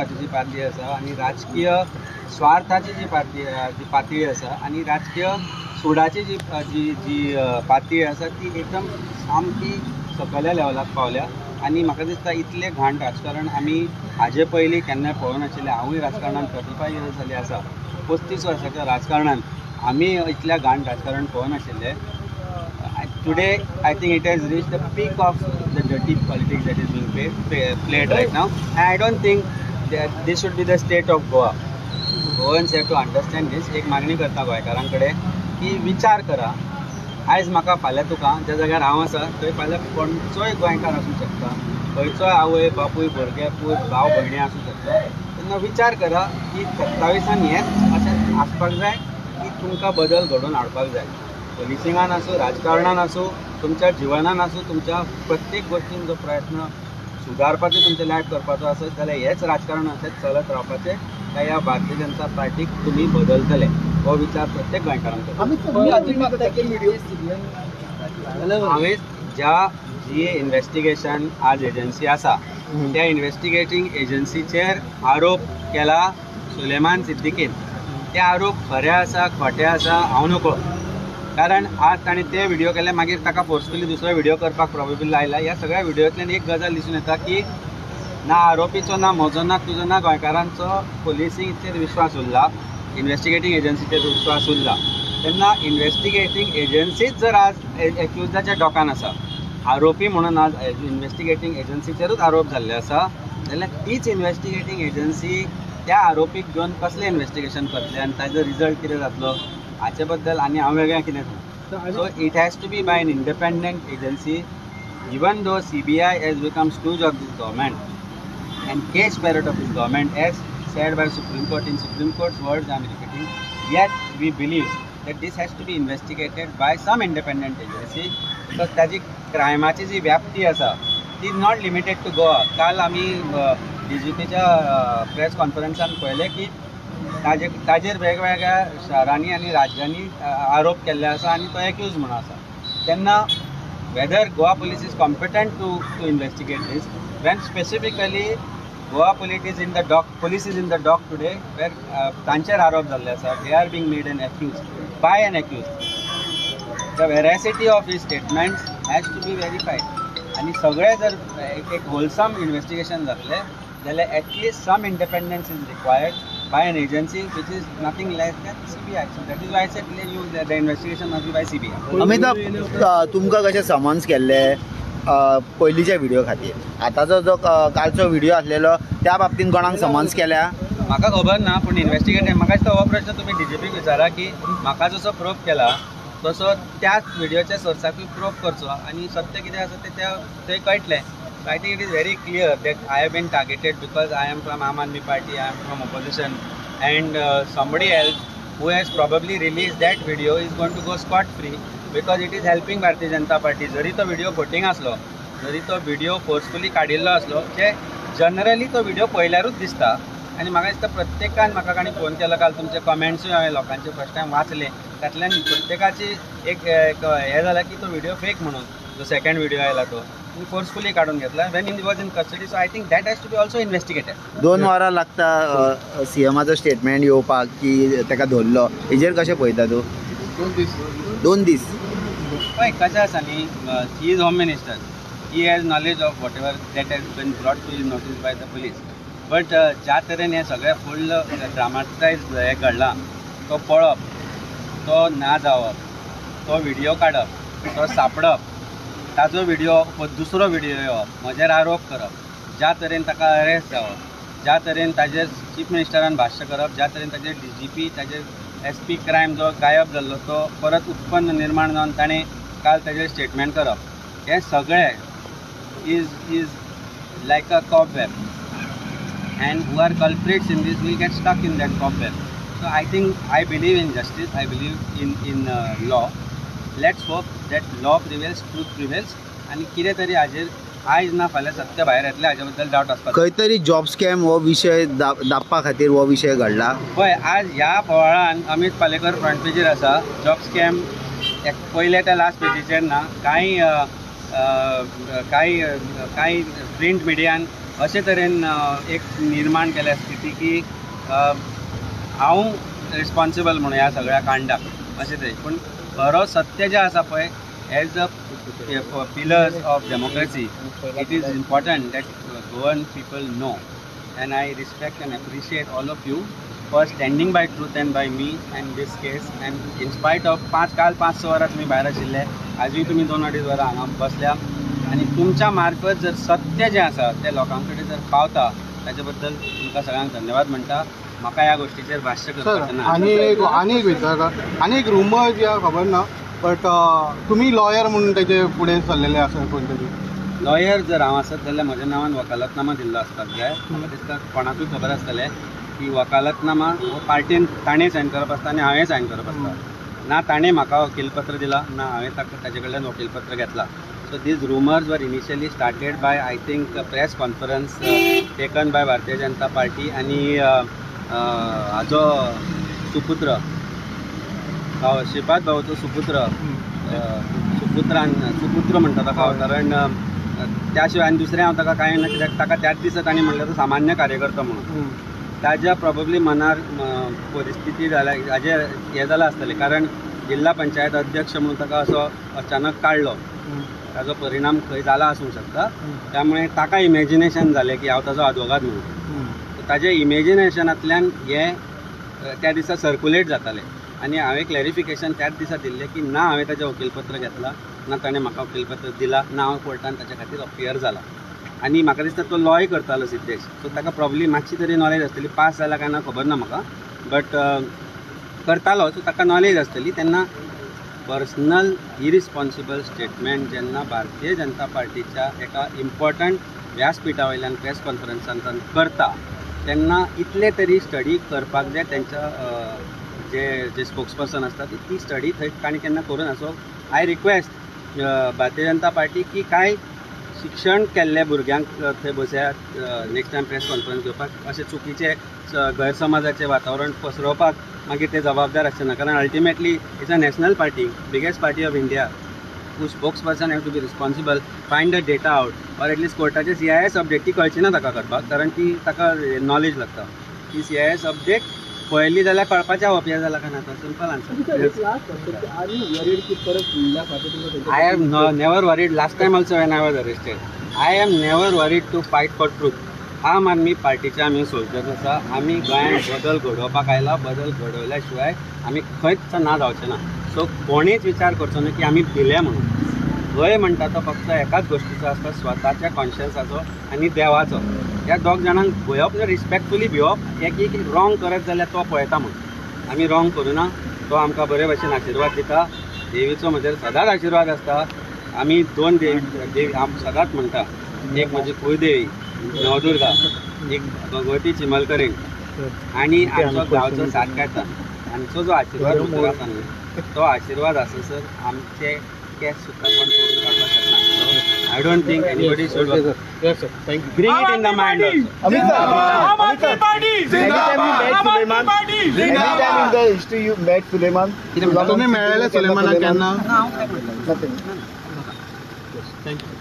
जी पातळी आसा आनी राजकीय स्वार्थाची जी पातळी आसा आनी राजकीय सुडाची जी जी जी पातळी आसा ती एकदम सामकी सकयल्या लेवलाक पावल्या आनी म्हाका दिसता इतलें घाण राजकारण आमी हाजे पयलीं केन्नाय पळोवंक नाशिल्लें. हांवूय राजकारणांत 35 इयर्स जालीं आसा. 35 वर्सांच्या राजकारणांत आमी इतल्या घाण राजकारण पळोवंक नाशिल्लें. Today, I think it has reached the peak of the dirty politics that is being played right now. And I don't think that this should be the state of Goa. Goans have to understand this. एक मागणी करता गोंयकारां कडेन की विचार करा. आयज म्हाका फाल्यां तुका ज्या जाग्यार हांव आसा थंय फाल्यां खंयचोय गोंयकार आसूं शकता, खंयचोय आवय बापूय भुरगे पूत भाव भयणी आसूं शकता. तेन्ना विचार करा की 27 हेंच अशें आसपाक जाय की तुमकां बदल घडोवन हाडपाक जाय. पोलिसिंगान आसूं, राजकारणान आसूं, तुमच्या जिवनान आसूं, तुमच्या प्रत्येक गोष्टीन जो प्रयत्न सुदारपाचो तुमचे लायफ करपाचो आसत जाल्यार हेच राजकारण अशेंच चलत रावपाचें काय ह्या भारतीय जनता पार्टीक तुमी बदलतले हो विचार प्रत्येक गोंयकारांक. हांवें जी इन्व्हेस्टिगेशन आज एजन्सी आसा त्या इन्व्हेस्टिगेटींग एजन्सीचेर आरोप केला सुलेमान सिद्दीकीन. ते आरोप खरे आसा खोटे आसा हांव नको. कारण आज ताणें ते व्हिडिओ केले मागीर ताका फोर्सफुली दुसरो व्हिडिओ करपाक प्रोबेबली लायला. ह्या सगळ्या व्हिडिओंतल्यान एक गजाल दिसून येता की ना आरोपीचो ना म्हजो ना तुजो ना गोंयकारांचो पोलिसीचेर विश्वास उरला, इन्व्हेस्टिगेटींग एजन्सीचेर विश्वास उरला. तेन्ना इन्व्हेस्टिगेटींग एजन्सीच जर आज एक्युजाच्या डोकान आसा, आरोपी म्हणून आज इन्व्हेस्टिगेटींग एजन्सीचेरूच आरोप जाल्ले आसा जाल्यार तीच इन्व्हेस्टिगेटींग एजन्सी त्या आरोपीक घेवन कसलें इन्व्हेस्टिगेशन करतले आनी ताजो रिजल्ट कितें जातलो हाचे बद्दल आनी हांव वेगळें कितें सांगू. So it has to be by an independent agency. Even though CBI has become stooge of this government and cage parrot of this government as said by Supreme Court in Supreme Court's words I am repeating, yet we believe that this has to be investigated by some independent agency because ताजी क्रायमाची जी व्याप्ती आसा ती is not limited to Goa. काल आमी DGPच्या press कॉन्फरन्सान पळयलें की ताजेर वेगवेगळ्या शारांनी आनी राज्यांनी आरोप केल्ले आसा आनी तो एक्यूज म्हणून आसा. तेन्ना whether Goa police is competent to investigate this, when specifically Goa police is in the dock today where तांचेर आरोप जाल्ले आसा, they are being made an accused by an accused. The veracity of his statements has to be verified. आणि सगळे जर एक wholesome investigation जातले जाल्यार at least some independence is required by an agency which is nothing less than CBI. So that is why I said the investigation must be by CBI. Amitabh, तुमकां कशें summons केल्ले पयलींच्या व्हिडिओ खातीर? आतांचो जो कालचो video आसलेलो त्या बाबतींत कोणाक समन्स केल्या? म्हाका खबर ना, पूण इन्व्हेस्टिगेटर म्हाका दिसता हो प्रश्न तुमी DGPक विचारा की म्हाका जसो प्रूफ केला तसो त्याच व्हिडिओच्या सोर्साकूय प्रूफ करचो आनी सत्य कितें आसा तें थंय कळटलें. So I think it is very clear that I have been targeted because I am from Aam Aadmi Party, I am from opposition, and somebody else who has probably released that video is going to go scot-free because it is helping Bharatiya Janata Party. जरी तो video फोटिंग आसलो, जरी तो video forcefully काडिल्लो आसलो, जे generally तो video पळयल्यारूच दिसता. आनी म्हाका दिसता प्रत्येकान म्हाका काणी फोन केलो काल, तुमचे कमेंट्सूय हांवें लोकांचे फर्स्ट टायम वाचले, तातूंतल्यान प्रत्येकाची एक हें जालां की तो व्हिडिओ फेक म्हणून. जो सेकंड व्हिडिओ आयला तो फोर्सफुली काढून घेतला when he was in custody. So I think that has to be also investigated. 2 वरां लागता CMाचो स्टेटमेंट येवपाक की ताका धरलो, हेजेर कशें पळयता तूं? 2 दीस हय, कशें आसा न्ही, he is home minister, he has knowledge of whatever that has been brought to his notice by the police. But ज्या तरेन हें सगळें फूल ड्रामाटायज हें घडलां तो पळप, तो ना जावप, तो व्हिडिओ काडप, तो सापडप, ताजो व्हिडिओ दुसरो व्हिडिओ येवप, म्हजेर आरोप करप, ज्या तरेन ताका अरेस्ट जावप, ज्या तरेन ताजेर चीफ मिनिस्टरान भाश्य करप, ज्या तरेन ताजेर DGP, ताजेर SP क्रायम जो गायब जाल्लो तो परत उत्पन्न निर्माण जावन ताणें काल ताजेर स्टेटमेंट करप, हें सगळें is like a cobweb and who are culprits in this will get stuck in that cobweb. So I think I believe in justice, I believe in law. Let's hope that law prevails, truth prevails, आणि कितें तरी हाजेर आयज ना फाल्यां सत्य भायर येतलें हाजे बद्दल डावट आसपाक. खंय तरी जॉब स्कॅम हो विशय दाबपा खातीर हो विशय घडला. पळय, आज ह्या फळान अमित पालेकर फ्रंट पेजीर आसा, जॉब स्कॅम पयले त्या लास्ट पेजीचेर ना, कांय प्रिंट मिडियान अशे तरेन एक निर्माण केल्या स्थिती की हांव रिस्पॉन्सिबल म्हणून ह्या सगळ्या कांडाक अशें तरेन. पूण खरो सत्य जें आसा पळय as a pillars of democracy it is important that Goan people know. And I respect and appreciate all of you for standing by truth and by me and this case. And in spite of काल 5-6 वरां तुम्ही भायर आशिल्ले, आजूय तुम्ही 2-2.5 वरां हांगा बसल्या आणि तुमच्या मार्फत जर सत्य जें आसा तें लोकां कडेन जर पावता ताचे बद्दल तुमकां सगळ्यांक धन्यवाद म्हणटा. म्हाका ह्या गोश्टीचेर भाश्य करपाचें ना. आनी एक रुमर जी खबर ना, बट तुम्ही लॉयर म्हणून ताचे फुडें सरलेले आसा कोण तरी. लॉयर जर हांव आसत जाल्यार म्हज्या नांवान वकालतनामा दिल्लो आसपाक जाय. म्हाका दिसता कोणाकूय खबर आसतलें की वकालतनामा हो पार्टीन ताणें सायन करप आसता आनी हांवें सायन करप आसता. ना ताणें म्हाका वकीलपत्र दिलां ना हांवें ताचे कडल्यान वकीलपत्र घेतलां. So these rumours were initially started by I think press conference taken by Bharatiya Janata party आनी हाजो सुपुत्र श्रीपाद भाऊचो सुपुत्र म्हणटा ताका हांव, कारण त्या शिवाय आनी दुसरें हांव ताका कांय ना, कित्याक ताका त्याच दिसा ताणें म्हणलें तो सामान्य कार्यकर्ता म्हणून. ताज्या प्रॉबेबली मनार परिस्थिती जाल्या हाजें हें जालां आसतलें, कारण जिल्हा पंचायत अध्यक्ष म्हणून ताका असो अचानक काडलो. ताजो परिणाम खंय जाला आसूंक शकता. त्यामुळे ताका इमॅजिनेशन जालें की हांव ताजो आदवोगाद म्हणून. ताजे इमॅजिनेशनांतल्यान हें त्या दिसा सर्क्युलेट जातालें आनी हांवें क्लॅरिफिकेशन त्याच दिसा दिल्लें की ना हांवें ताचें वकीलपत्र घेतलां, ना ताणें म्हाका वकीलपत्र दिलां, ना हांव कोर्टान ताचे खातीर अपियर जाला. आनी म्हाका दिसता तो लॉय करतालो सिद्धेश. सो ताका प्रॉब्ली मातशी तरी नॉलेज आसतली. पास जाला काय ना खबर ना म्हाका, बट करतालो. सो ताका नॉलेज आसतली. तेन्ना पर्सनल इरिस्पॉन्सिबल स्टेटमेंट जेन्ना भारतीय जनता पार्टीच्या एका इम्पॉर्टंट व्यासपिठा वयल्यान प्रेस कॉन्फरन्सांत करता तेन्ना इतले तरी स्टडी करपाक जाय. तेंच्या जे स्पोक्सपर्सन आसता ती स्टडी थंय ताणें केन्ना करून आसो. I request Bharatiya Janata party की कांय शिक्षण केल्ल्या भुरग्यांक थंय बसयात नेक्स्ट टायम प्रेस कॉन्फरन्स घेवपाक. अशें चुकीचे गैरसमाजाचें वातावरण पसरोवपाक मागीर ते जबाबदार आसचे ना, कारण ultimately it's a national party, biggest party of India. who spokesperson have to be responsible, find the data out, or at least कोर्टाचे CIS update ती कळची ना ताका करपाक, कारण ती ताका नॉलेज लागता. ती CIS अपडेट पळयली जाल्यार कळपाचें अपियर जाला काय ना. Simple answer. I am never worried. Last time also when I was arrested I am never worried to fight for truth. Aam Aadmi पार्टीचे आमी सोल्जर्स आसा. आमी गोंयांत बदल घडोवपाक आयला. बदल घडोवल्या शिवाय आमी खंयच ना जावचें ना. सो कोणीच विचार करचो ना की आमी भिले म्हणून. भंय म्हणटा तो फक्त एकाच गोश्टीचो आसता, स्वताच्या कॉन्शियन्साचो आनी देवाचो. ह्या दोग जाणांक भंयप रिस्पेक्टफुली भिवप. एक रॉंग करत जाल्यार तो पळयता म्हणून. आमी रॉंग करूना. तो आमकां बरे भशेन आशिर्वाद दिता. देवीचो म्हजेर सदांच आशिर्वाद आसता. आमी 2 देवी आम सदांच म्हणटा. एक म्हजी कुळदेवी नवदुर्गा, एक भगवती चिमलकरेन आनी आमचो गांवचो सातकाटा. आमचो जो आशिर्वाद भितर आसा न्हय तो आशिर्वाद आससर आमचे केस सुद्दां कोण करून काडपाक शकना. I don't think anybody should bring it in the mind also. तुम्ही मेळ्ळेले सुलेमानाक केन्ना? थँक्यू.